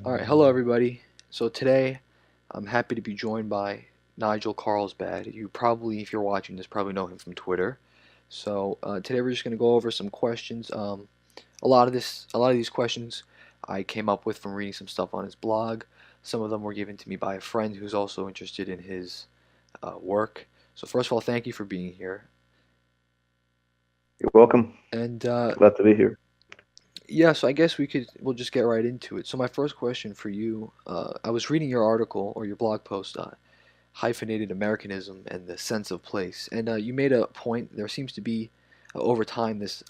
All right, hello everybody. So today, I'm happy to be joined by Nigel Carlsbad. You probably, if you're watching this, probably know him from Twitter. So today we're just going to go over some questions. A lot of these questions I came up with from reading some stuff on his blog. Some of them were given to me by a friend who's also interested in his work. So first of all, thank you for being here. You're welcome. And Glad to be here. yeah, so I guess we'll just get right into it. So my first question for you, I was reading your article or your blog post, hyphenated Americanism and the sense of place. And you made a point. There seems to be, over time, this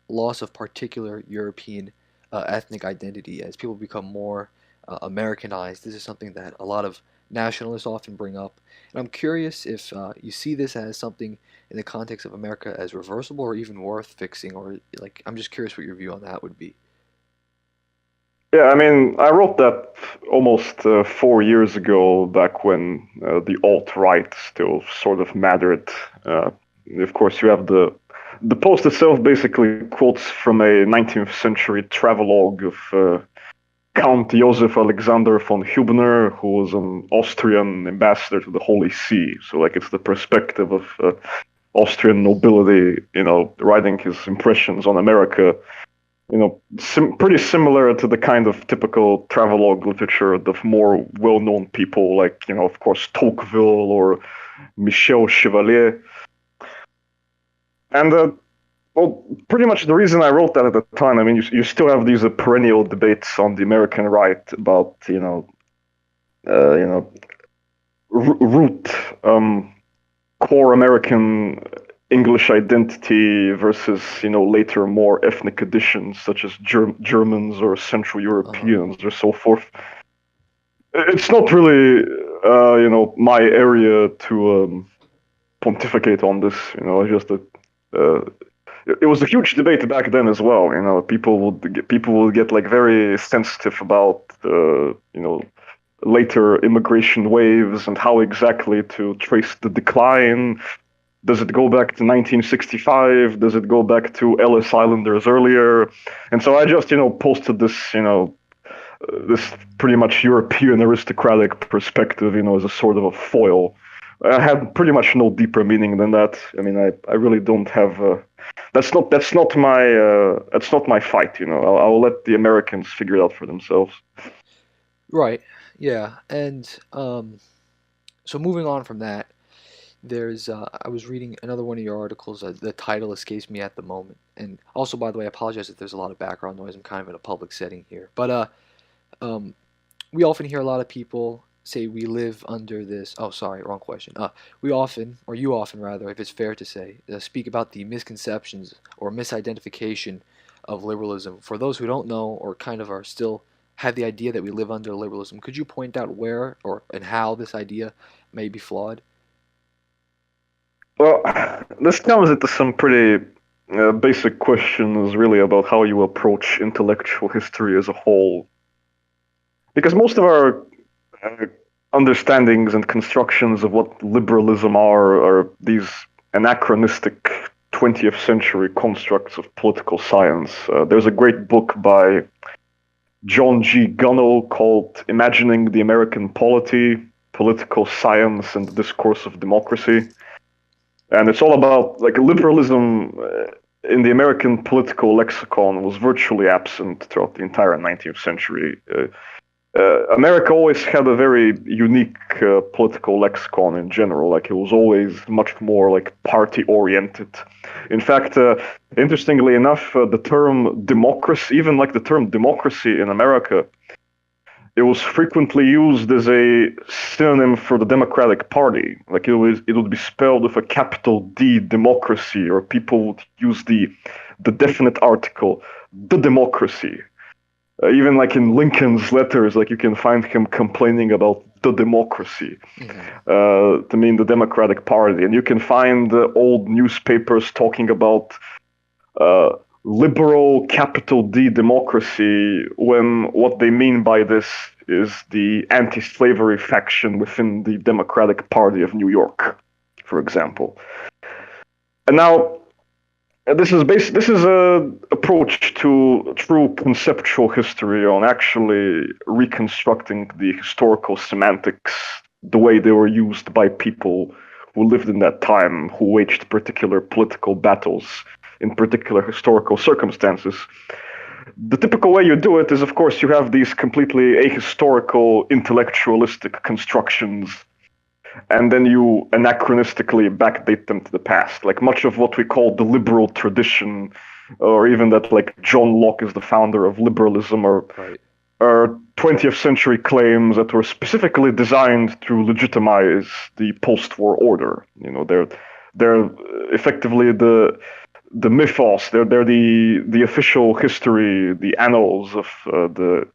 loss of particular European ethnic identity as people become more Americanized. This is something that a lot of nationalists often bring up. And I'm curious if you see this as something in the context of America as reversible or even worth fixing, or like, I'm just curious what your view on that would be. Yeah, I mean, I wrote that almost 4 years ago, back when the alt-right still sort of mattered. Uh, of course, you have the post itself basically quotes from a 19th century travelogue of Count Joseph Alexander von Hübner, who was an Austrian ambassador to the Holy See. So, like, it's the perspective of Austrian nobility, writing his impressions on America, pretty similar to the kind of typical travelogue literature of more well-known people like, of course, Tocqueville or Michel Chevalier. And, well, pretty much the reason I wrote that at the time, I mean, you still have these perennial debates on the American right about, uh, you know, root, core American English identity versus, later more ethnic additions such as Germans or Central Uh-huh. Europeans or so forth. It's not really, my area to pontificate on this. It's just that uh, it was a huge debate back then as well. People would get like very sensitive about later immigration waves and how exactly to trace the decline. Does it go back to 1965? Does it go back to Ellis Islanders earlier? And so I just, posted this, this pretty much European aristocratic perspective, as a sort of a foil. I had pretty much no deeper meaning than that. I mean, I really don't have. That's not my fight. I'll let the Americans figure it out for themselves. Right. Yeah. And so moving on from that, I was reading another one of your articles. The title escapes me at the moment. And also, by the way, I apologize if there's a lot of background noise. I'm kind of in a public setting here. But um, we often hear a lot of people say we live under this. Oh, sorry, wrong question. We often, or you often rather, if it's fair to say, speak about the misconceptions or misidentification of liberalism. For those who don't know or kind of are still have the idea that we live under liberalism, could you point out where or and how this idea may be flawed? Well, this comes into some pretty basic questions, really, about how you approach intellectual history as a whole. Because most of our uh, understandings and constructions of what liberalism are these anachronistic 20th century constructs of political science. There's a great book by John G. Gunno called Imagining the American Polity, Political Science and the Discourse of Democracy. And it's all about, like, liberalism in the American political lexicon was virtually absent throughout the entire 19th century. America always had a very unique political lexicon in general. Like, it was always much more like party oriented. In fact, interestingly enough, the term democracy, even like the term democracy in America, it was frequently used as a synonym for the Democratic Party. Like, it would be spelled with a capital D, democracy, or people would use the definite article, the democracy. Even like in Lincoln's letters, like, you can find him complaining about the democracy Hmm. to mean the Democratic Party, and you can find old newspapers talking about uh, liberal capital D democracy when what they mean by this is the anti-slavery faction within the Democratic Party of New York, for example. And now, This is a approach to true conceptual history on actually reconstructing the historical semantics, the way they were used by people who lived in that time, who waged particular political battles in particular historical circumstances. The typical way you do it is, of course, you have these completely ahistorical, intellectualistic constructions, and then you anachronistically backdate them to the past. Like much of what we call the liberal tradition, or even that like John Locke is the founder of liberalism, Right. are 20th century claims that were specifically designed to legitimize the post-war order. You know, they're effectively the mythos. They're the official history, the annals of the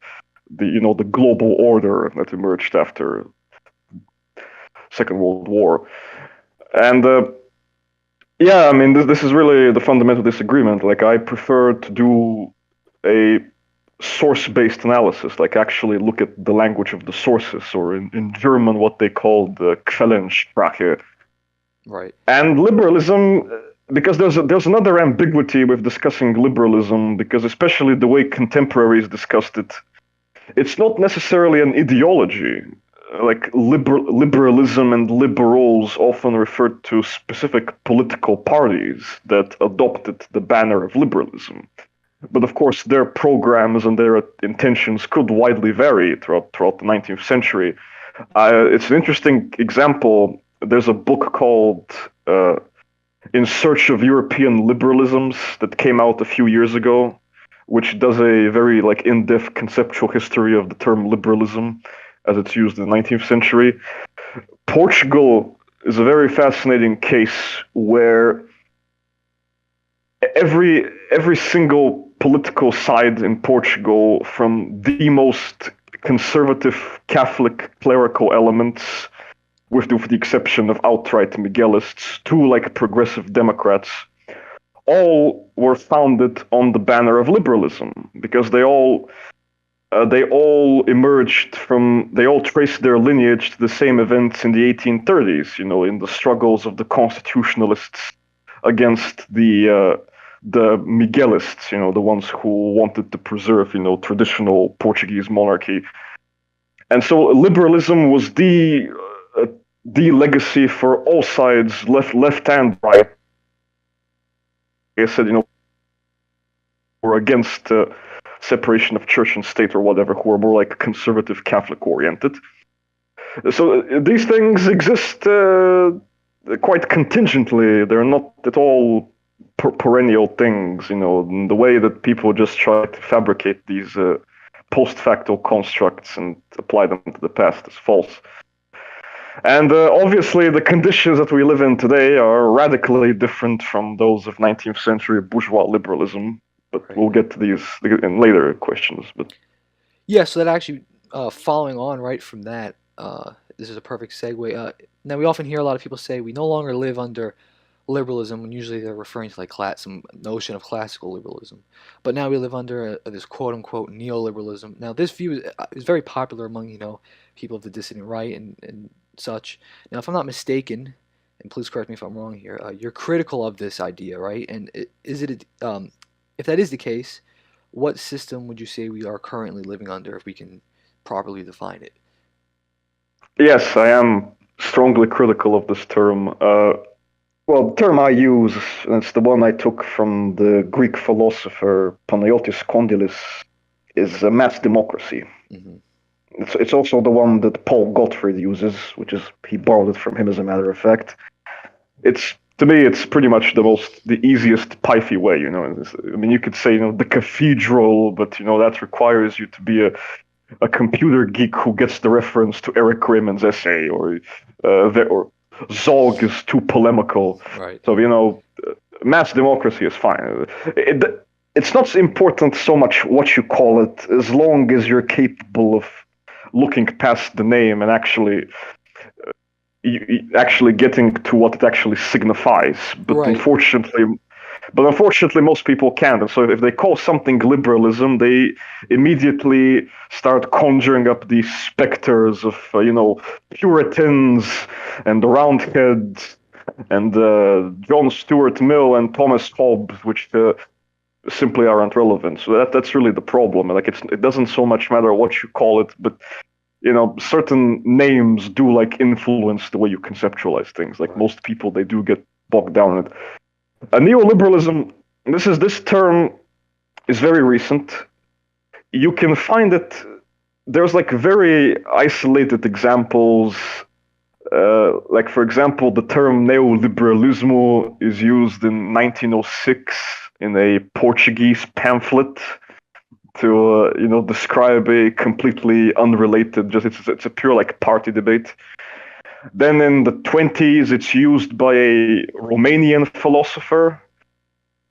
you know the global order that emerged after Second World War. And yeah, I mean, this is really the fundamental disagreement. Like, I prefer to do a source-based analysis, like actually look at the language of the sources, or in German, what they call the Quellensprache. Right. And liberalism, because there's another ambiguity with discussing liberalism, because especially the way contemporaries discussed it, it's not necessarily an ideology. Like liberalism and liberals often referred to specific political parties that adopted the banner of liberalism. But of course, their programs and their intentions could widely vary throughout the 19th century. It's an interesting example. There's a book called In Search of European Liberalisms that came out a few years ago, which does a very like in-depth conceptual history of the term liberalism as it's used in the 19th century. Portugal is a very fascinating case where every single political side in Portugal, from the most conservative Catholic clerical elements, with the exception of outright Miguelists, to like progressive Democrats, all were founded on the banner of liberalism, because they all emerged from, they all traced their lineage to the same events in the 1830s, you know, in the struggles of the constitutionalists against the Miguelists, you know, the ones who wanted to preserve, you know, traditional Portuguese monarchy. And so liberalism was the legacy for all sides, left and right. Like I said, you know, were against separation of church and state or whatever, who are more like conservative Catholic oriented. So these things exist quite contingently. They're not at all perennial things. You know, the way that people just try to fabricate these post facto constructs and apply them to the past is false. And obviously, the conditions that we live in today are radically different from those of 19th century bourgeois liberalism. But Right. we'll get to these in later questions. But Yeah, so that actually, following on right from that, this is a perfect segue. Now, we often hear a lot of people say we no longer live under liberalism, when usually they're referring to like some notion of classical liberalism. But now we live under this quote unquote neoliberalism. Now, this view is very popular among people of the dissident right and such. Now, if I'm not mistaken, and please correct me if I'm wrong here, you're critical of this idea, right? And is it if that is the case, what system would you say we are currently living under, if we can properly define it? yes, I am strongly critical of this term. Well, the term I use, it's the one I took from the Greek philosopher Panayotis Kondylis, is a mass democracy. Hmm. It's also the one that Paul Gottfried uses, which is he borrowed it from him as a matter of fact. It's to me, it's pretty much the easiest pithy way. You know, I mean, you could say, you know, the cathedral, but you know that requires you to be a computer geek who gets the reference to Eric Raymond's essay, or Zog is too polemical. Right. So you know, mass democracy is fine. It's not important so much what you call it, as long as you're capable of looking past the name and actually getting to what it actually signifies. Right. But unfortunately, most people can't. And so if they call something liberalism, they immediately start conjuring up these specters of, you know, Puritans and Roundheads and John Stuart Mill and Thomas Hobbes, which simply aren't relevant. So that's really the problem. Like it doesn't so much matter what you call it, but certain names do like influence the way you conceptualize things. Like Right. most people, they do get bogged down in it. Neoliberalism. This term is very recent. You can find it. There's like very isolated examples. Like for example, the term neoliberalismo is used in 1906 in a Portuguese pamphlet to describe a completely unrelated. Just it's a pure like party debate. Then in the 20s, it's used by a Romanian philosopher.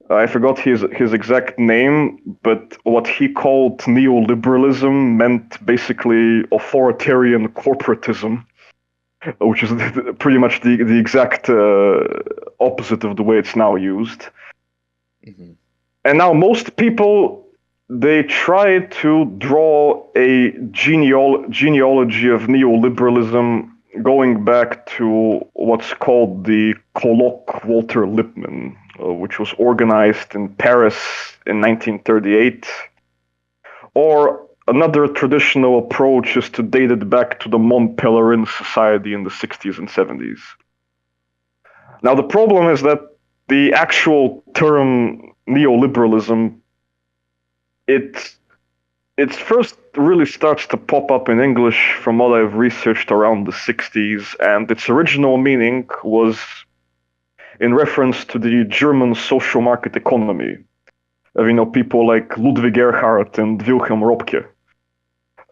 I forgot his exact name, but what he called neoliberalism meant basically authoritarian corporatism, which is pretty much the exact opposite of the way it's now used. Hmm. And now most people, they try to draw a genealogy of neoliberalism going back to what's called the Colloque Walter Lippmann, which was organized in Paris in 1938. Or another traditional approach is to date it back to the Mont Pelerin Society in the 60s and 70s. Now, the problem is that the actual term neoliberalism, it first really starts to pop up in English from what I've researched around the 60s, and its original meaning was in reference to the German social market economy of people like Ludwig Erhard and Wilhelm Röpke.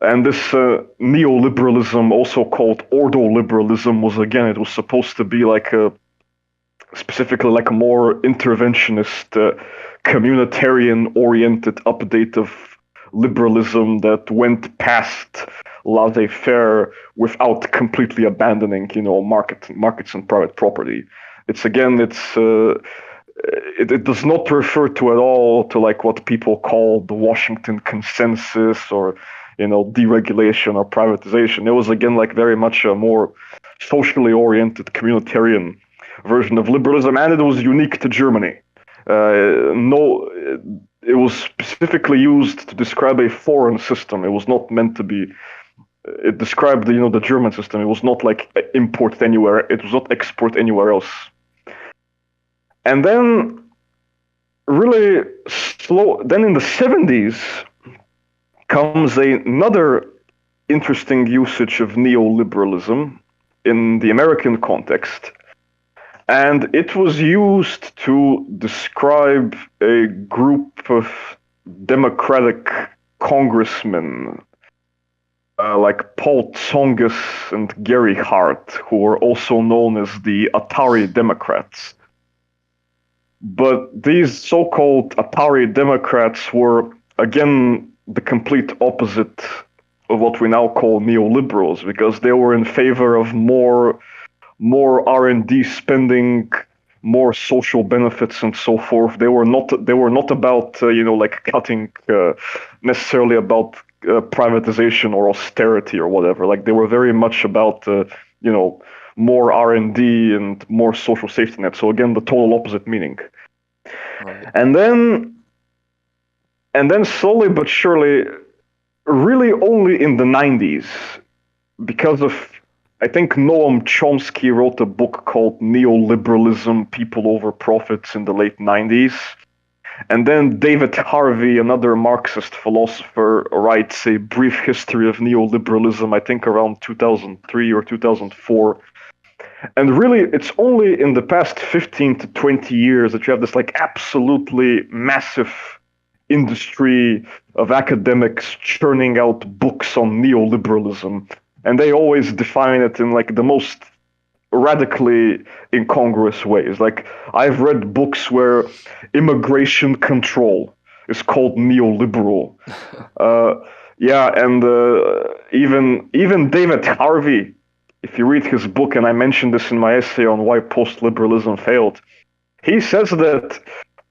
And this neoliberalism, also called ordoliberalism, it was supposed to be like specifically like a more interventionist, communitarian-oriented update of liberalism that went past laissez-faire without completely abandoning, markets and private property. It does not refer to at all to like what people call the Washington Consensus or deregulation or privatization. It was again like very much a more socially oriented communitarian version of liberalism, and it was unique to Germany. No, it was specifically used to describe a foreign system. It was not meant to be. It described the German system. It was not like import anywhere. It was not export anywhere else. And then, really slow. Then in the 70s comes another interesting usage of neoliberalism in the American context. And it was used to describe a group of Democratic congressmen like Paul Tsongas and Gary Hart, who were also known as the Atari Democrats. But these so-called Atari Democrats were, again, the complete opposite of what we now call neoliberals, because they were in favor of more R&D spending, more social benefits, and so forth. They were not about like cutting necessarily about privatization or austerity or whatever. Like they were very much about more R&D and more social safety net. So again, the total opposite meaning. Right. And then slowly but surely, really only in the 90s, because of, I think Noam Chomsky wrote a book called Neoliberalism, People Over Profits in the late 90s. And then David Harvey, another Marxist philosopher, writes a brief history of neoliberalism, I think around 2003 or 2004. And really, it's only in the past 15 to 20 years that you have this like absolutely massive industry of academics churning out books on neoliberalism. And they always define it in like the most radically incongruous ways. Like I've read books where immigration control is called neoliberal. Yeah, and even David Harvey, if you read his book, and I mentioned this in my essay on why post-liberalism failed, he says that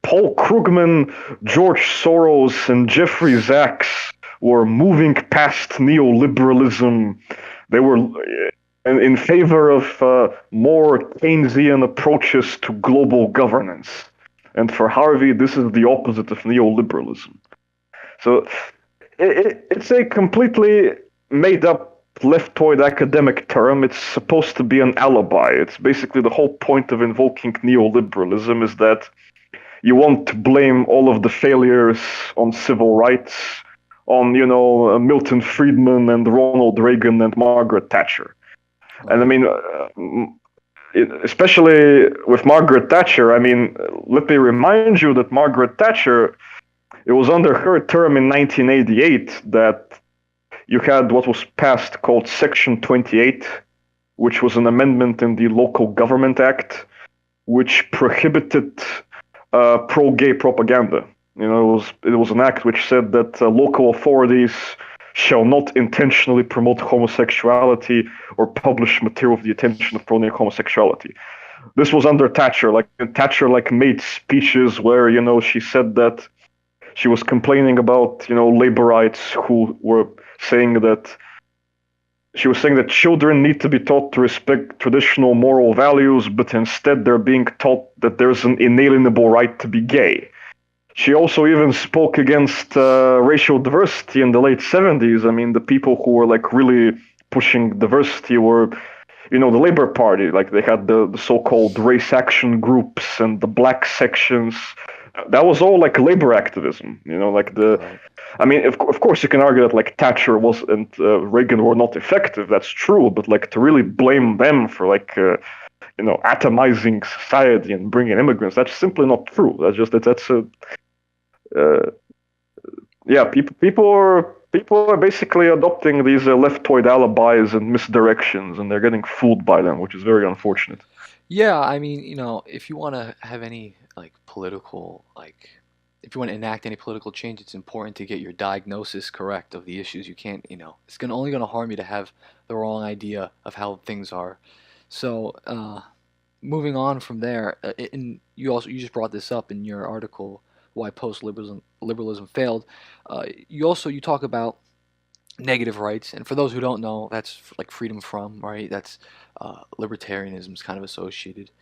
Paul Krugman, George Soros, and Jeffrey Sachs were moving past neoliberalism. They were and in favor of more Keynesian approaches to global governance. And for Harvey, this is the opposite of neoliberalism. So it's a completely made up leftoid academic term. It's supposed to be an alibi. It's basically the whole point of invoking neoliberalism is that you want to blame all of the failures on civil rights, on, Milton Friedman and Ronald Reagan and Margaret Thatcher. And I Right. mean, especially with Margaret Thatcher, I mean, let me remind you that Margaret Thatcher, it was under her term in 1988 that you had what was passed called Section 28, which was an amendment in the Local Government Act, which prohibited pro-gay propaganda. It was an act which said that local authorities shall not intentionally promote homosexuality or publish material with the intention of promoting homosexuality. This was under Thatcher. Thatcher made speeches where she said that she was complaining about laborites who were saying that she was saying that children need to be taught to respect traditional moral values, but instead they're being taught that there's an inalienable right to be gay. She also even spoke against racial diversity in the late 70s. I mean, the people who were really pushing diversity were, the Labour Party. They had the so-called race action groups and the black sections. That was all labor activism. Right. I mean, of course, you can argue that Thatcher and Reagan were not effective. That's true, but to really blame them for atomizing society and bringing immigrants, that's simply not true. That's a yeah. People are basically adopting these leftoid alibis and misdirections, and they're getting fooled by them, which is very unfortunate. Yeah, I mean, if you want to have any political if you want to enact any political change, it's important to get your diagnosis correct of the issues. You can't, it's only going to harm you to have the wrong idea of how things are. So, moving on from there, and you just brought this up in your article, why post liberalism failed. You talk about negative rights, and for those who don't know, that's like freedom from, right? That's libertarianism is kind of associated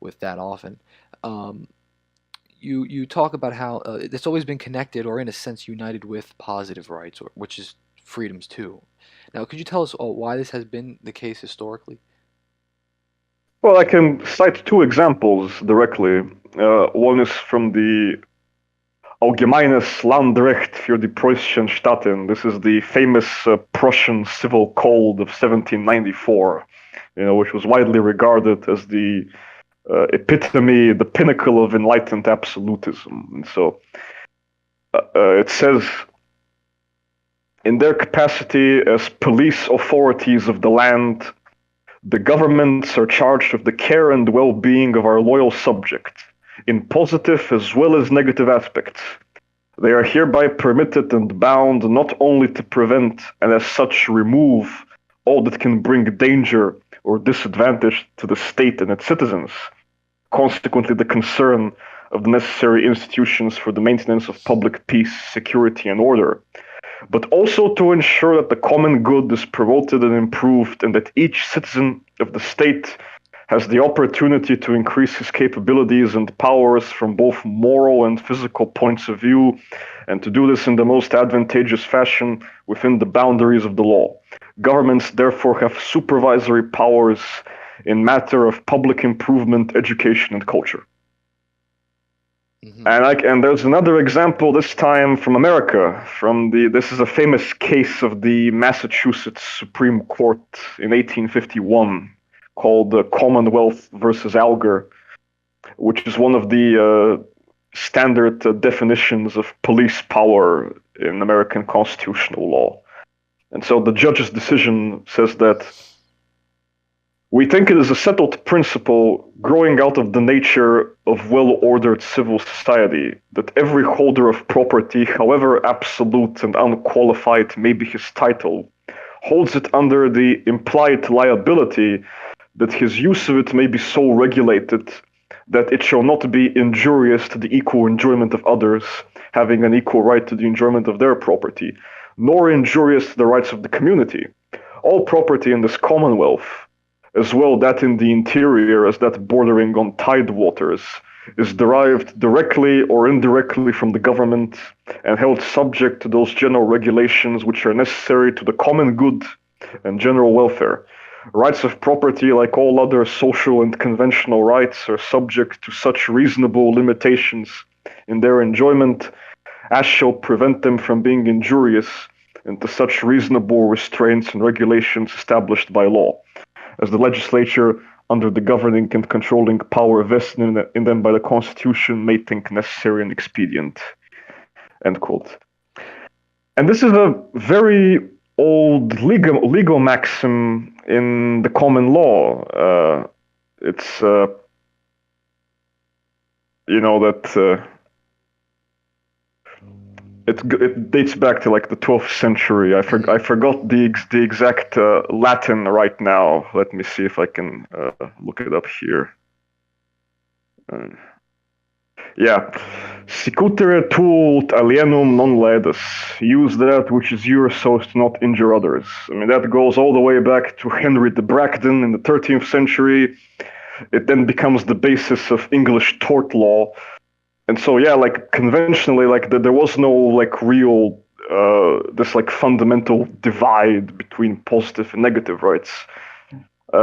with that often. Um, you talk about how it's always been connected, or in a sense united with positive rights, which is freedoms too. Now, could you tell us why this has been the case historically? Well, I can cite two examples directly. One is from the Allgemeines Landrecht für die preußischen Staaten. This is the famous Prussian Civil Code of 1794, which was widely regarded as the epitome, the pinnacle of enlightened absolutism. And so it says, in their capacity as police authorities of the land, the governments are charged with the care and well-being of our loyal subjects, in positive as well as negative aspects. They are hereby permitted and bound not only to prevent and as such remove all that can bring danger or disadvantage to the state and its citizens, consequently the concern of the necessary institutions for the maintenance of public peace, security, and order, but also to ensure that the common good is promoted and improved, and that each citizen of the state has the opportunity to increase his capabilities and powers from both moral and physical points of view, and to do this in the most advantageous fashion within the boundaries of the law. Governments therefore have supervisory powers in matter of public improvement, education, and culture. Hmm. And there's another example, this time from America. This is a famous case of the Massachusetts Supreme Court in 1851, called the Commonwealth versus Alger, which is one of the standard definitions of police power in American constitutional law. And so the judge's decision says that we think it is a settled principle growing out of the nature of well-ordered civil society that every holder of property, however absolute and unqualified may be his title, holds it under the implied liability that his use of it may be so regulated that it shall not be injurious to the equal enjoyment of others, having an equal right to the enjoyment of their property, nor injurious to the rights of the community. All property in this commonwealth as well that in the interior as that bordering on tide waters, is derived directly or indirectly from the government and held subject to those general regulations which are necessary to the common good and general welfare. Rights of property, like all other social and conventional rights, are subject to such reasonable limitations in their enjoyment as shall prevent them from being injurious, and to such reasonable restraints and regulations established by law, as the legislature, under the governing and controlling power vested in them by the Constitution, may think necessary and expedient. End quote. And this is a very old legal maxim in the common law. It's that it dates back to like the 12th century. I forgot the exact Latin right now. Let me see if I can look it up here. Yeah, sicutere tuut alienum non ledus. Use that which is yours so as to not injure others. I mean, that goes all the way back to Henry de Bracton in the 13th century. It then becomes the basis of English tort law. And so, yeah, like conventionally, like there was no like real this like fundamental divide between positive and negative rights. They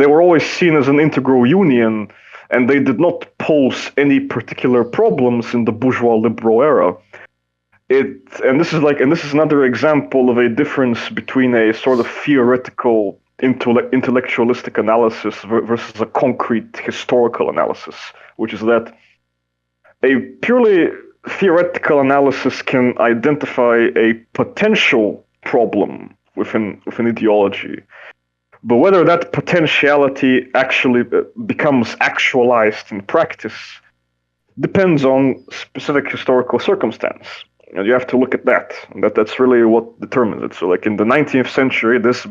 were always seen as an integral union, and they did not pose any particular problems in the bourgeois liberal era. And this is another example of a difference between a sort of theoretical intellectualistic analysis versus a concrete historical analysis, which is that a purely theoretical analysis can identify a potential problem within ideology. But whether that potentiality actually becomes actualized in practice depends on specific historical circumstance. And you have to look at that. And that's really what determines it. So like in the 19th century, this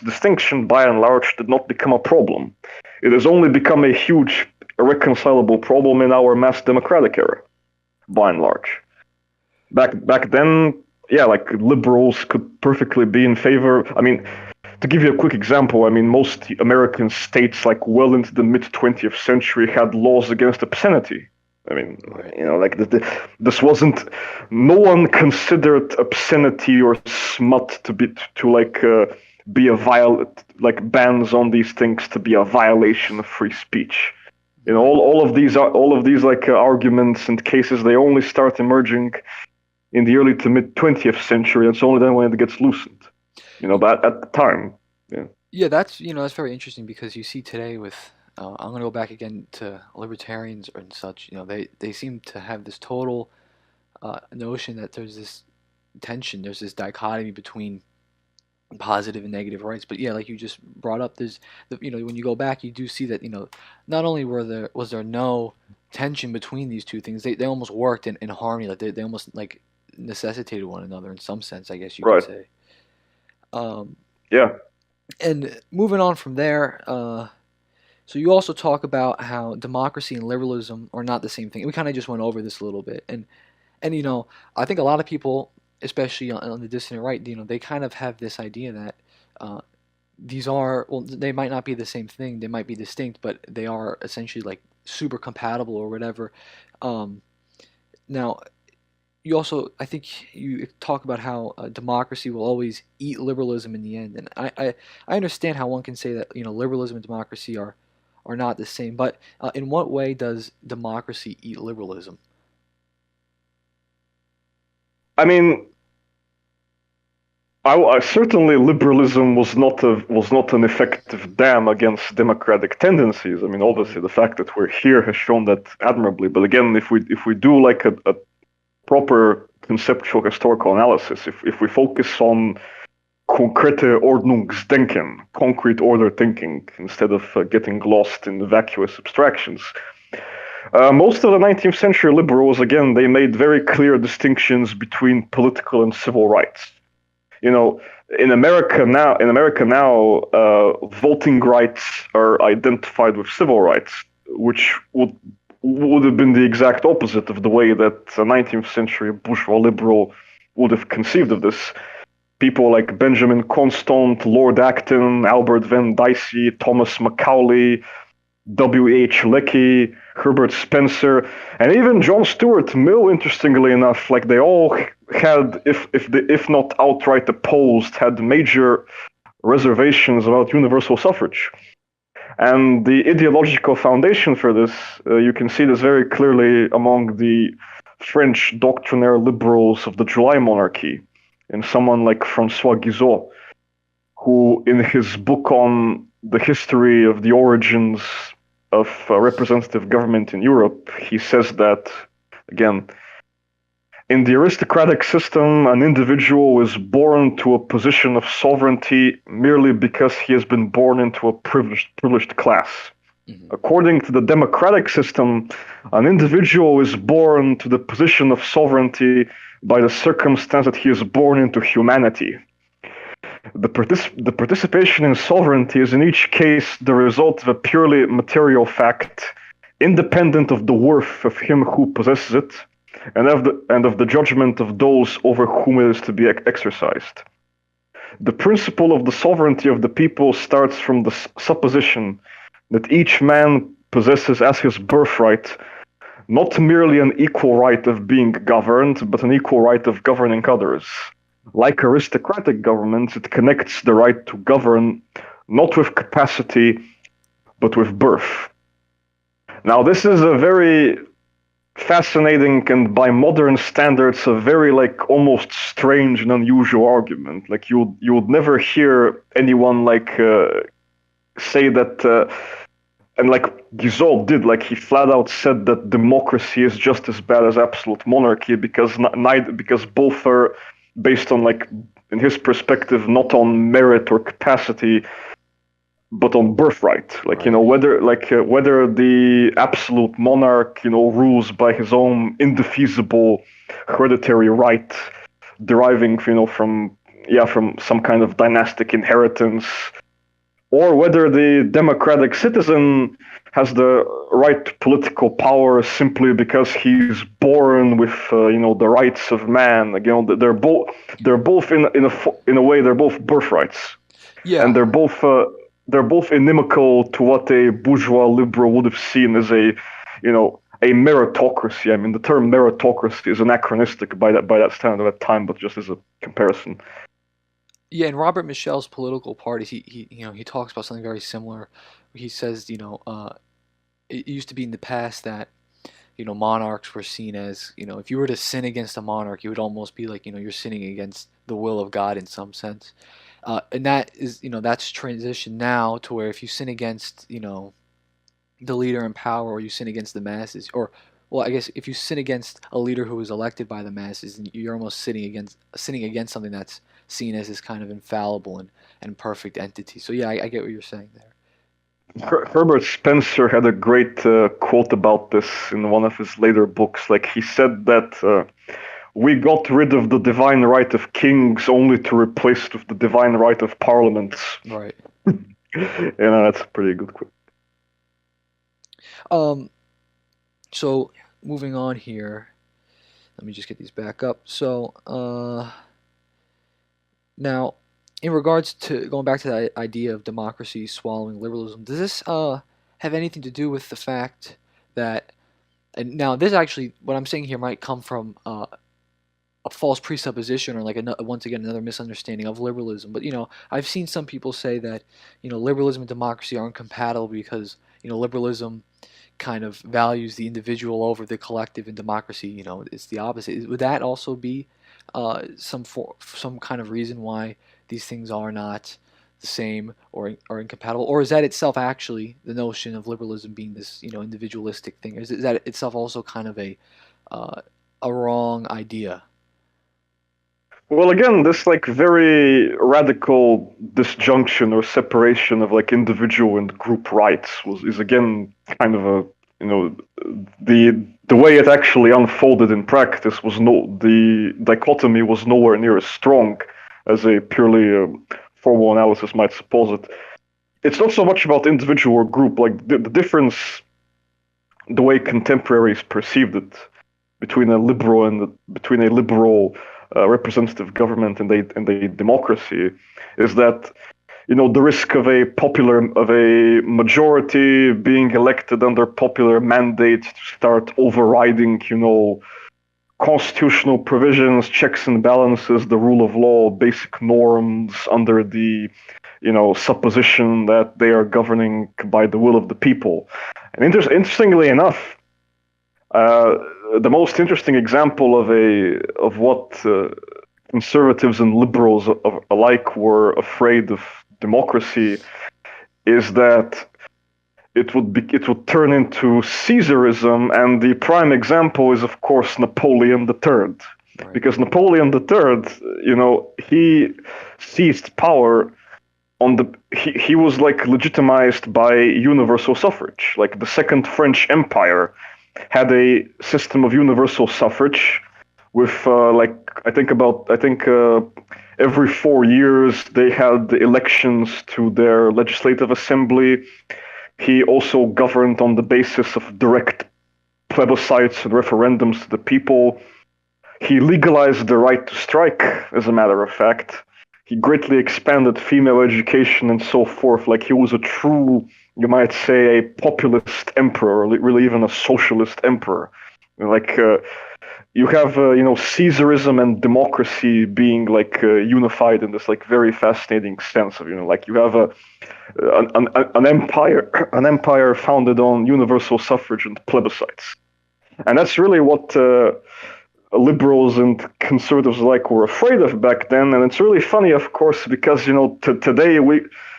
distinction by and large did not become a problem. It has only become a huge irreconcilable problem in our mass democratic era, by and large. Back then, yeah, like liberals could perfectly be in favor. I mean, to give you a quick example, I mean, most American states, like well into the mid-20th century, had laws against obscenity. I mean, like this wasn't. No one considered obscenity or smut to be like bans on these things to be a violation of free speech. All of these like arguments and cases, they only start emerging in the early to mid 20th century. It's only then when it gets loosened. But at the time, yeah. Yeah, that's very interesting because you see today with I'm going to go back again to libertarians and such. They seem to have this total notion that there's this tension, there's this dichotomy between positive and negative rights. But yeah, like you just brought up, when you go back, you do see that not only was there no tension between these two things, they almost worked in harmony. Like they almost like necessitated one another in some sense, I guess you could Right. say. Yeah. And moving on from there. So you also talk about how democracy and liberalism are not the same thing. We kind of just went over this a little bit, and I think a lot of people, especially on the dissident right, they kind of have this idea that they might not be the same thing, they might be distinct, but they are essentially like super compatible or whatever. Now, I think you talk about how democracy will always eat liberalism in the end, and I understand how one can say that liberalism and democracy are not the same. But in what way does democracy eat liberalism? I mean, certainly liberalism was not an effective dam against democratic tendencies. I mean, obviously the fact that we're here has shown that admirably. But again, if we do like a proper conceptual historical analysis, if we focus on concrete Ordnungsdenken, concrete order thinking, instead of getting lost in vacuous abstractions. Most of the 19th century liberals, again, they made very clear distinctions between political and civil rights. In America now, voting rights are identified with civil rights, which would have been the exact opposite of the way that a 19th century bourgeois liberal would have conceived of this. people like Benjamin Constant, Lord Acton, Albert Van Dicey, Thomas Macaulay, W.H. Lecky, Herbert Spencer, and even John Stuart Mill. Interestingly enough, like they all had, if not outright opposed, had major reservations about universal suffrage. And the ideological foundation for this, you can see this very clearly among the French doctrinaire liberals of the July monarchy, in someone like Francois Guizot, who, in his book on the history of the origins of representative government in Europe, he says that, again, in the aristocratic system, an individual is born to a position of sovereignty merely because he has been born into a privileged class. Mm-hmm. According to the democratic system, an individual is born to the position of sovereignty by the circumstance that he is born into humanity. The participation in sovereignty is in each case the result of a purely material fact, independent of the worth of him who possesses it, and of the judgment of those over whom it is to be exercised. The principle of the sovereignty of the people starts from the supposition that each man possesses as his birthright not merely an equal right of being governed, but an equal right of governing others. Like aristocratic governments, it connects the right to govern not with capacity, but with birth. Now, this is a very fascinating and, by modern standards, a very like almost strange and unusual argument. Like you would never hear anyone like say that, and like Guizot did, like he flat out said that democracy is just as bad as absolute monarchy because both are based on, like, in his perspective, not on merit or capacity, but on birthright. Like, right. Whether the absolute monarch, rules by his own indefeasible hereditary right, deriving, from some kind of dynastic inheritance, or whether the democratic citizen has the right to political power simply because he's born with, the rights of man. Like, they're both in a way they're both birthrights. Yeah, and they're both inimical to what a bourgeois liberal would have seen as a meritocracy. I mean, the term meritocracy is anachronistic by that standard at that time, but just as a comparison. Yeah, in Robert Michel's political parties, he talks about something very similar. He says, it used to be in the past that, monarchs were seen as, if you were to sin against a monarch, it would almost be like, you're sinning against the will of God in some sense. And that is, that's transitioned now to where if you sin against, the leader in power, or you sin against the masses, or, well, I guess if you sin against a leader who is elected by the masses, you're almost sinning against something that's seen as this kind of infallible and perfect entity. So yeah, I get what you're saying there. Herbert Spencer had a great quote about this in one of his later books. Like, he said that we got rid of the divine right of kings only to replace it with the divine right of parliaments. Right. That's a pretty good quote. So moving on here, let me just get these back up. So now, in regards to going back to the idea of democracy swallowing liberalism, does this have anything to do with the fact that, and now this actually, what I'm saying here might come from a false presupposition, or like once again another misunderstanding of liberalism. But I've seen some people say that liberalism and democracy are incompatible because liberalism kind of values the individual over the collective, and democracy it's the opposite. Would that also be some kind of reason why these things are not the same or are incompatible, or is that itself actually the notion of liberalism being this individualistic thing? Or is that itself also kind of a wrong idea? Well, again, this like very radical disjunction or separation of like individual and group rights is again kind of a the way it actually unfolded in practice the dichotomy was nowhere near as strong as a purely formal analysis might suppose it. It's not so much about individual or group. Like the difference, the way contemporaries perceived it between a liberal representative government and a democracy, is that the risk of a majority being elected under popular mandate to start overriding constitutional provisions, checks and balances, the rule of law, basic norms under the supposition that they are governing by the will of the people. And interestingly enough, the most interesting example of what conservatives and liberals alike were afraid of democracy is that it would turn into Caesarism, and the prime example is of course Napoleon III, Right. because Napoleon III, he seized power he was like legitimized by universal suffrage. Like the Second French Empire had a system of universal suffrage with I think every 4 years they had elections to their legislative assembly. He also governed on the basis of direct plebiscites and referendums to the people. He legalized the right to strike, as a matter of fact. He greatly expanded female education and so forth. Like he was a true, you might say, a populist emperor, or really even a socialist emperor. Like you have, Caesarism and democracy being unified in this very fascinating sense of, like you have an empire founded on universal suffrage and plebiscites, and that's really what liberals and conservatives alike were afraid of back then. And it's really funny, of course, because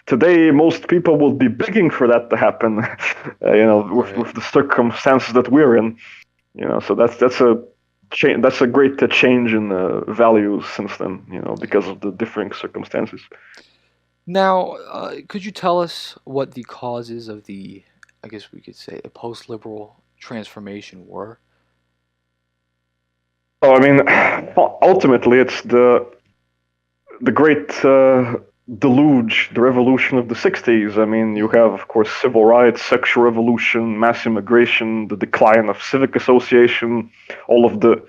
today most people would be begging for that to happen, with the circumstances that we're in. So that's a great change in values since then, because of the differing circumstances. Now, could you tell us what the causes of the, I guess we could say, a post-liberal transformation were? Oh, I mean, ultimately, it's the great deluge, the revolution of the 60s. I mean, you have, of course, civil rights, sexual revolution, mass immigration, the decline of civic association, all of the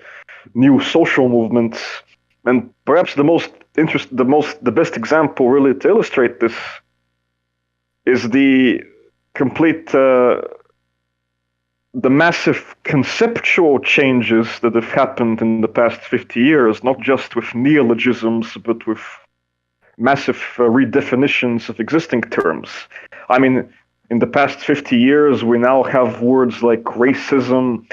new social movements, and perhaps the best example really to illustrate this is the complete the massive conceptual changes that have happened in the past 50 years, not just with neologisms, but with massive redefinitions of existing terms. I mean, in the past 50 years, we now have words like racism,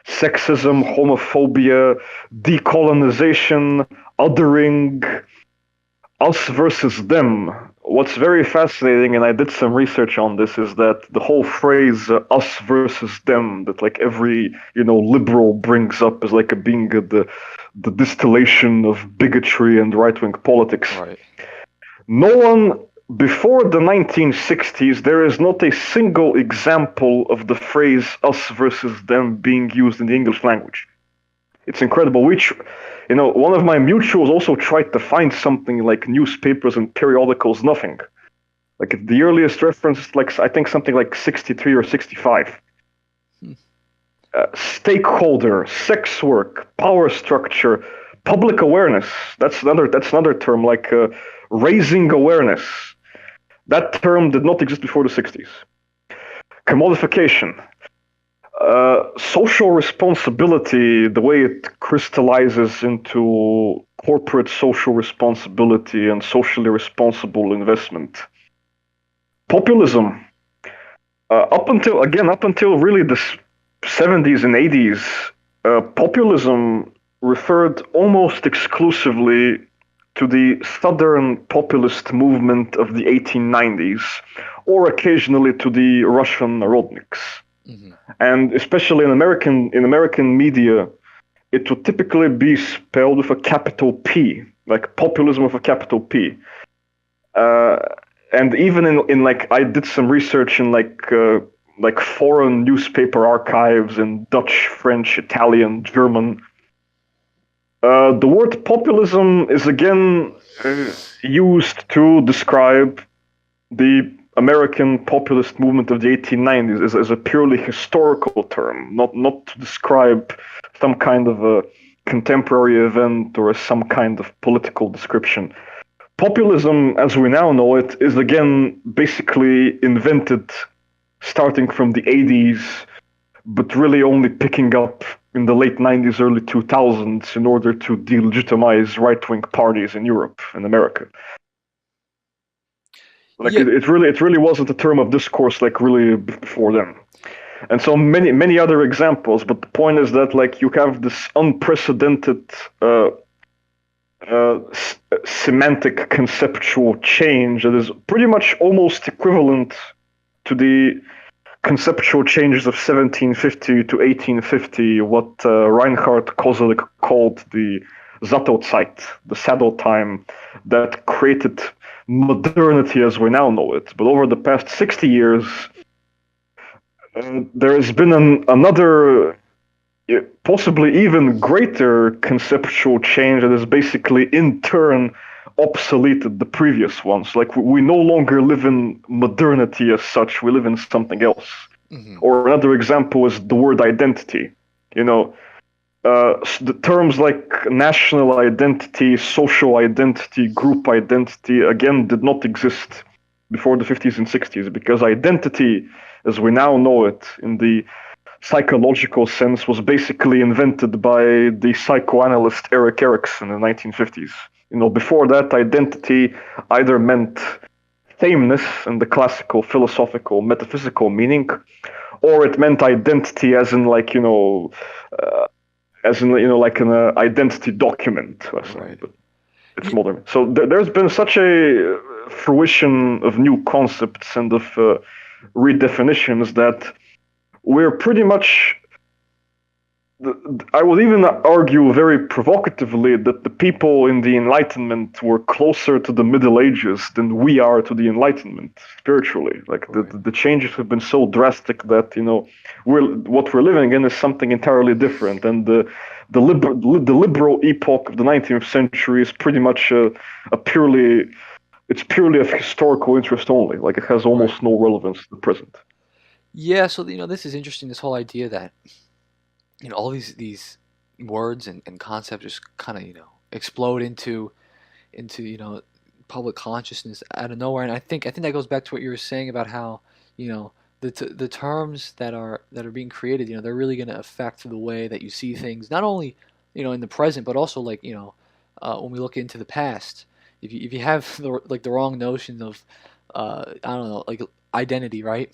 sexism, homophobia, decolonization, othering, us versus them. What's very fascinating, and I did some research on this, is that the whole phrase "us versus them" that every liberal brings up as being the distillation of bigotry and right-wing politics. Right. No one before the 1960s, there is not a single example of the phrase "us versus them" being used in the English language. It's incredible. One of my mutuals also tried to find something like newspapers and periodicals, nothing. Like the earliest reference is I think something like 63 or 65. Stakeholder, sex work, power structure, public awareness. That's another term, raising awareness. That term did not exist before the 60s. Commodification. Social responsibility, the way it crystallizes into corporate social responsibility and socially responsible investment. Populism, up until really the 70s and 80s, populism referred almost exclusively to the Southern populist movement of the 1890s, or occasionally to the Russian Narodniks. Mm-hmm. And especially in American media, it would typically be spelled with a capital P, like populism with a capital P. And even in I did some research in foreign newspaper archives in Dutch, French, Italian, German. The word populism is again used to describe the American populist movement of the 1890s as a purely historical term, not to describe some kind of a contemporary event or as some kind of political description. Populism, as we now know it, is again basically invented starting from the 80s, but really only picking up in the late 90s, early 2000s in order to delegitimize right-wing parties in Europe and America. Like Yeah. it really wasn't a term of discourse like really before then. And so many other examples, but the point is that like you have this unprecedented semantic conceptual change that is pretty much almost equivalent to the conceptual changes of 1750 to 1850, what Reinhard Koselleck called the Sattelzeit, the saddle time, that created modernity as we now know it. But over the past 60 years, there has been another possibly even greater conceptual change that has basically in turn obsoleted the previous ones. Like we no longer live in modernity as such, we live in something else. Hmm. Or another example is the word identity. You know, the terms like national identity, social identity, group identity, again, did not exist before the 50s and 60s because identity, as we now know it in the psychological sense, was basically invented by the psychoanalyst Erik Erikson in the 1950s. You know, before that, identity either meant sameness in the classical philosophical metaphysical meaning, or it meant identity as in like as in like an identity document, let's say. Right. But it's modern. So there's been such a fruition of new concepts and of redefinitions that we're pretty much, I would even argue very provocatively that the people in the Enlightenment were closer to the Middle Ages than we are to the Enlightenment spiritually. Like Right. the changes have been so drastic that what we're living in is something entirely different, and the liberal epoch of the 19th century is pretty much a purely it's purely of historical interest only. Like it has Right. almost no relevance to the present. Yeah. So this is interesting. This whole idea that all these words and concepts just kind of explode into public consciousness out of nowhere. And I think that goes back to what you were saying about how the terms that are being created, they're really going to affect the way that you see things, not only in the present, but also like when we look into the past. If you have the wrong notion of I don't know, like identity, right?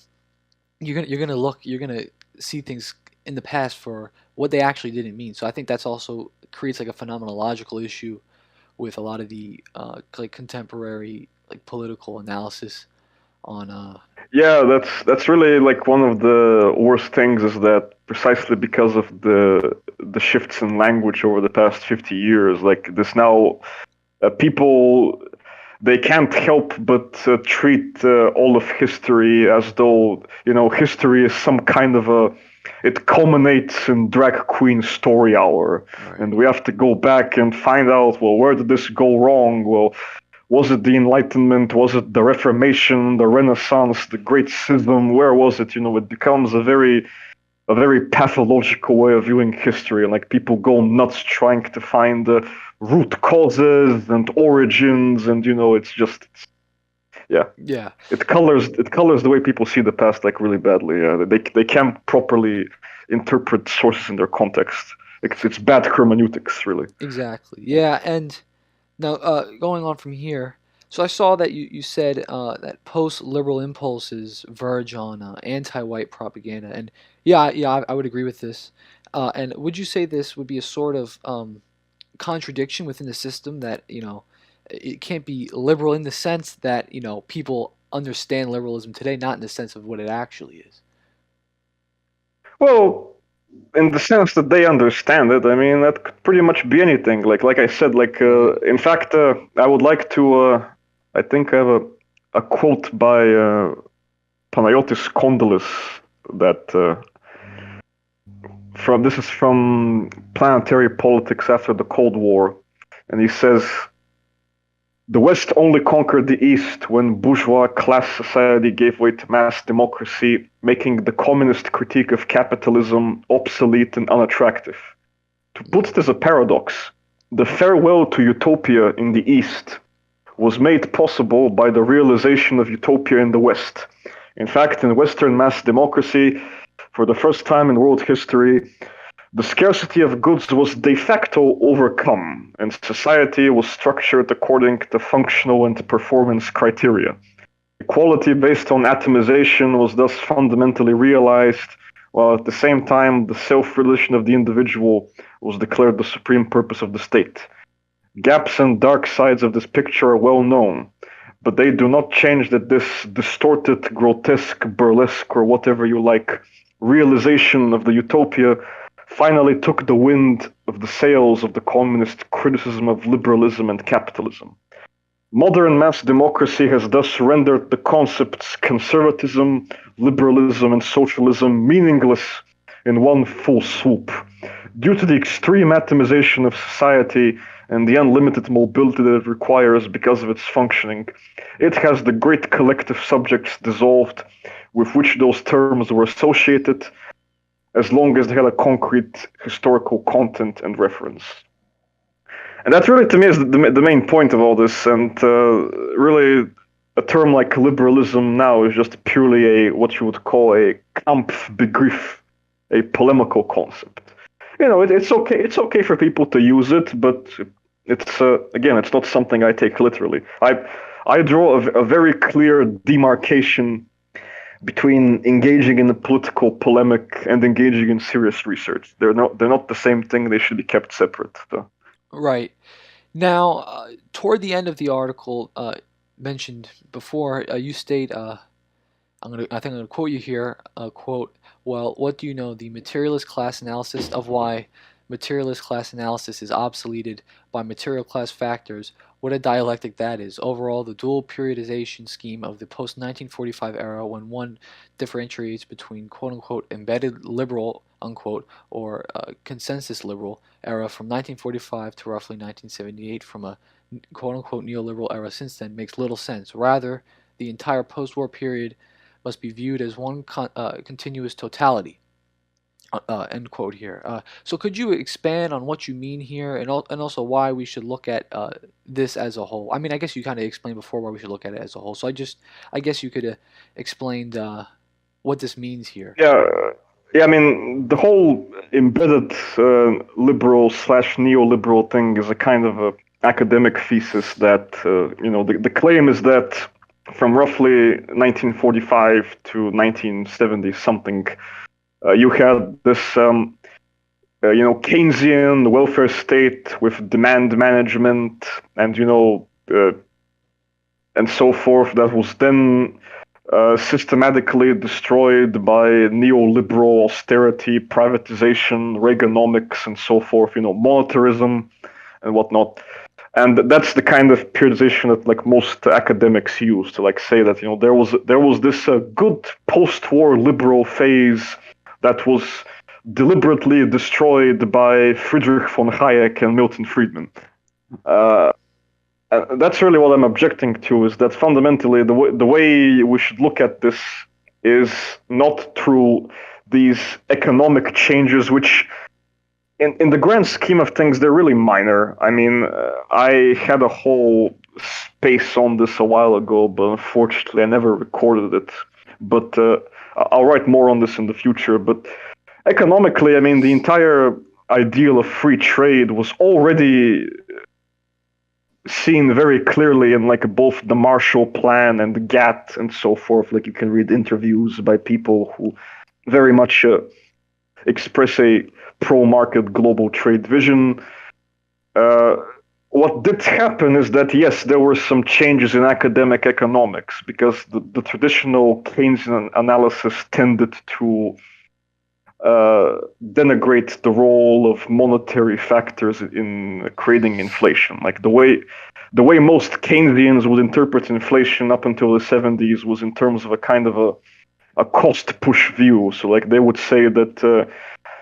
You're gonna see things in the past for what they actually didn't mean. So I think that's also creates like a phenomenological issue with a lot of the like contemporary like political analysis on Yeah, that's really like one of the worst things is that precisely because of the shifts in language over the past 50 years, like this now people they can't help but treat all of history as though history is some kind of a it culminates in drag queen story hour, right. and we have to go back and find out, well, where did this go wrong? Well, was it the Enlightenment? Was it the Reformation, the Renaissance, the Great Schism? Where was it? It becomes a very pathological way of viewing history, and like people go nuts trying to find the root causes and origins, and it's just yeah, Yeah. it colors the way people see the past like really badly. They can't properly interpret sources in their context. It's bad hermeneutics, really. Exactly. Yeah. And now going on from here, so I saw that you said that post-liberal impulses verge on anti-white propaganda, and yeah, I would agree with this. And would you say this would be a sort of contradiction within the system that it can't be liberal in the sense that people understand liberalism today, not in the sense of what it actually is. Well, in the sense that they understand it, I mean that could pretty much be anything. Like I said, like Right. in fact, I would like to. I think I have a quote by Panayotis Kondylis that from this is from Planetary Politics After the Cold War, and he says. The West only conquered the East when bourgeois class society gave way to mass democracy, making the communist critique of capitalism obsolete and unattractive. To put it as a paradox, the farewell to utopia in the East was made possible by the realization of utopia in the West. In fact, in Western mass democracy, for the first time in world history, the scarcity of goods was de facto overcome, and society was structured according to functional and performance criteria. Equality based on atomization was thus fundamentally realized, while at the same time the self-realization of the individual was declared the supreme purpose of the state. Gaps and dark sides of this picture are well known, but they do not change that this distorted, grotesque, burlesque, or whatever you like, realization of the utopia finally took the wind of the sails of the communist criticism of liberalism and capitalism. Modern mass democracy has thus rendered the concepts conservatism, liberalism, and socialism meaningless in one full swoop. Due to the extreme atomization of society and the unlimited mobility that it requires because of its functioning, it has the great collective subjects dissolved with which those terms were associated, as long as they had a concrete historical content and reference. And that really, to me, is the main point of all this. And really, a term like liberalism now is just purely what you would call a Kampfbegriff, a polemical concept. It's okay. It's okay for people to use it, but it's again, it's not something I take literally. I draw a very clear demarcation between engaging in a political polemic and engaging in serious research. They're not the same thing. They should be kept separate. So. Right. Now, toward the end of the article mentioned before, you state, I think I'm gonna quote you here. Quote: "Well, what do you know? The materialist class analysis of why materialist class analysis is obsoleted by material class factors. What a dialectic that is. Overall, the dual periodization scheme of the post-1945 era, when one differentiates between quote-unquote embedded liberal unquote or consensus liberal era from 1945 to roughly 1978 from a quote-unquote neoliberal era since then makes little sense. Rather, the entire post-war period must be viewed as one continuous totality." End quote here. So could you expand on what you mean here, and also why we should look at this as a whole? I mean, I guess you kind of explained before why we should look at it as a whole. So I guess you could explain what this means here. Yeah. I mean, the whole embedded liberal slash neoliberal thing is a kind of a academic thesis that the claim is that from roughly 1945 to 1970 something. You had this, Keynesian welfare state with demand management and, and so forth that was then systematically destroyed by neoliberal austerity, privatization, Reaganomics, and so forth, monetarism and whatnot. And that's the kind of periodization that like most academics use to like say that there was this good post-war liberal phase that was deliberately destroyed by Friedrich von Hayek and Milton Friedman. That's really what I'm objecting to, is that fundamentally the way we should look at this is not through these economic changes, which in the grand scheme of things, they're really minor. I mean, I had a whole space on this a while ago, but unfortunately I never recorded it. But I'll write more on this in the future, but economically, I mean, the entire ideal of free trade was already seen very clearly in like both the Marshall Plan and the GATT and so forth. Like you can read interviews by people who very much express a pro-market global trade vision. What did happen is that, yes, there were some changes in academic economics because the traditional Keynesian analysis tended to denigrate the role of monetary factors in creating inflation. Like the way most Keynesians would interpret inflation up until the 70s was in terms of a kind of a cost push view. So like they would say that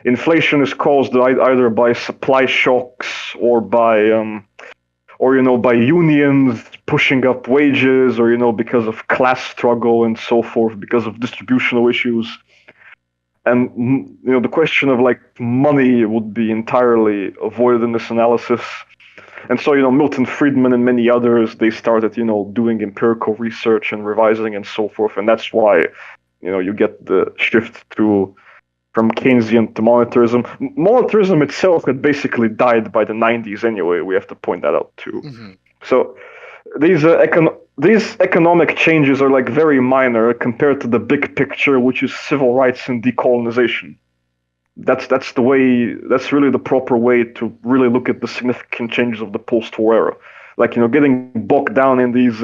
inflation is caused either by supply shocks or by by unions pushing up wages, or because of class struggle and so forth, because of distributional issues. and the question of like money would be entirely avoided in this analysis. And so, Milton Friedman and many others, they started, doing empirical research and revising and so forth. And that's why, you get the shift from Keynesian to monetarism. Monetarism itself had basically died by the 90s anyway. We have to point that out too. Hmm. So these economic changes are like very minor compared to the big picture, which is civil rights and decolonization. That's really the proper way to really look at the significant changes of the post-war era. Like getting bogged down in these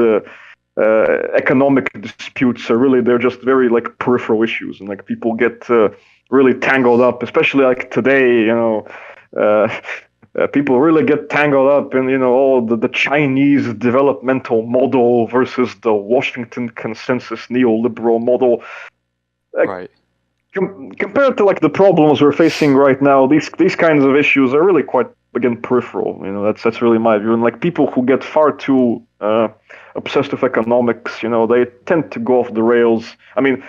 economic disputes are really, they're just very like peripheral issues, and like people get really tangled up, especially like today. Uh, people really get tangled up in all the Chinese developmental model versus the Washington consensus neoliberal model. Like, Right. compared to like the problems we're facing right now, these kinds of issues are really quite, again, peripheral. That's really my view. And like people who get far too obsessed with economics, they tend to go off the rails. I mean,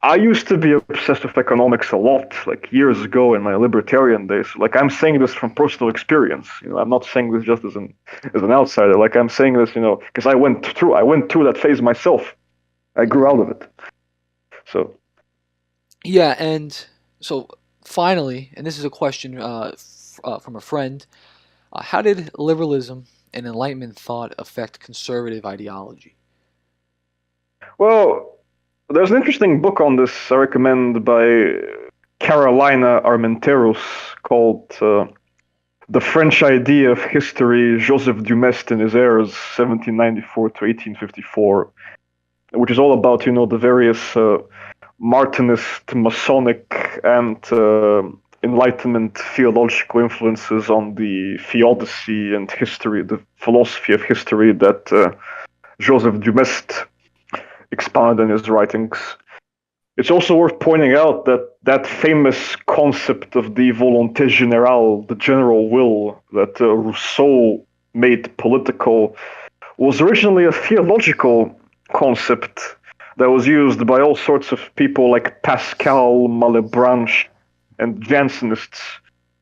I used to be obsessed with economics a lot, like years ago in my libertarian days. Like I'm saying this from personal experience. I'm not saying this just as an outsider. Like I'm saying this, because I went through that phase myself. I grew Hmm. out of it. So Yeah, and so finally, and this is a question from a friend, how did liberalism and Enlightenment thought affect conservative ideology? well, there's an interesting book on this I recommend by Carolina Armenteros called The French Idea of History, Joseph Dumest and His Heirs, 1794 to 1854, which is all about, the various Martinist, Masonic, and Enlightenment theological influences on the theodicy and history, the philosophy of history that Joseph Dumest expounded in his writings. It's also worth pointing out that that famous concept of the volonté générale, the general will, that Rousseau made political, was originally a theological concept that was used by all sorts of people like Pascal, Malebranche, and Jansenists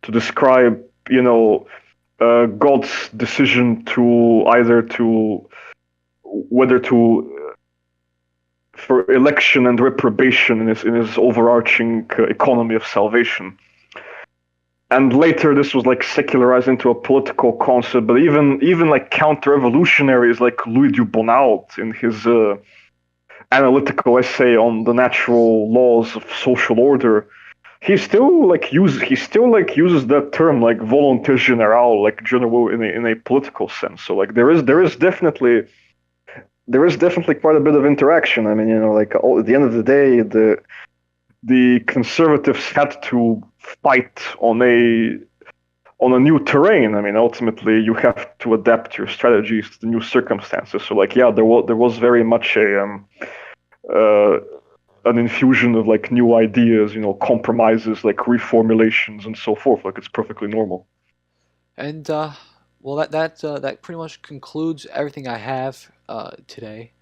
to describe, God's decision to either to whether to for election and reprobation in his overarching economy of salvation. And later, this was like secularized into a political concept. But even like counter-revolutionaries like Louis du Bonald in his analytical essay on the natural laws of social order, he still uses that term like volonté générale, like general in a political sense. So like there is definitely quite a bit of interaction. I mean, like at the end of the day, the conservatives had to fight on a new terrain. I mean, ultimately, you have to adapt your strategies to the new circumstances. So, like, yeah, there was very much uh, an infusion of like new ideas, compromises, like reformulations, and so forth. Like, it's perfectly normal. And well, that pretty much concludes everything I have today.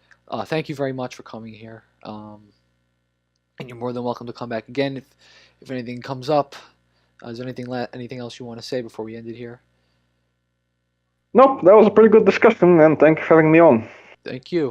Thank you very much for coming here, and you're more than welcome to come back again if anything comes up. Is there anything else you want to say before we end it here? No, that was a pretty good discussion, and thank you for having me on. Thank you.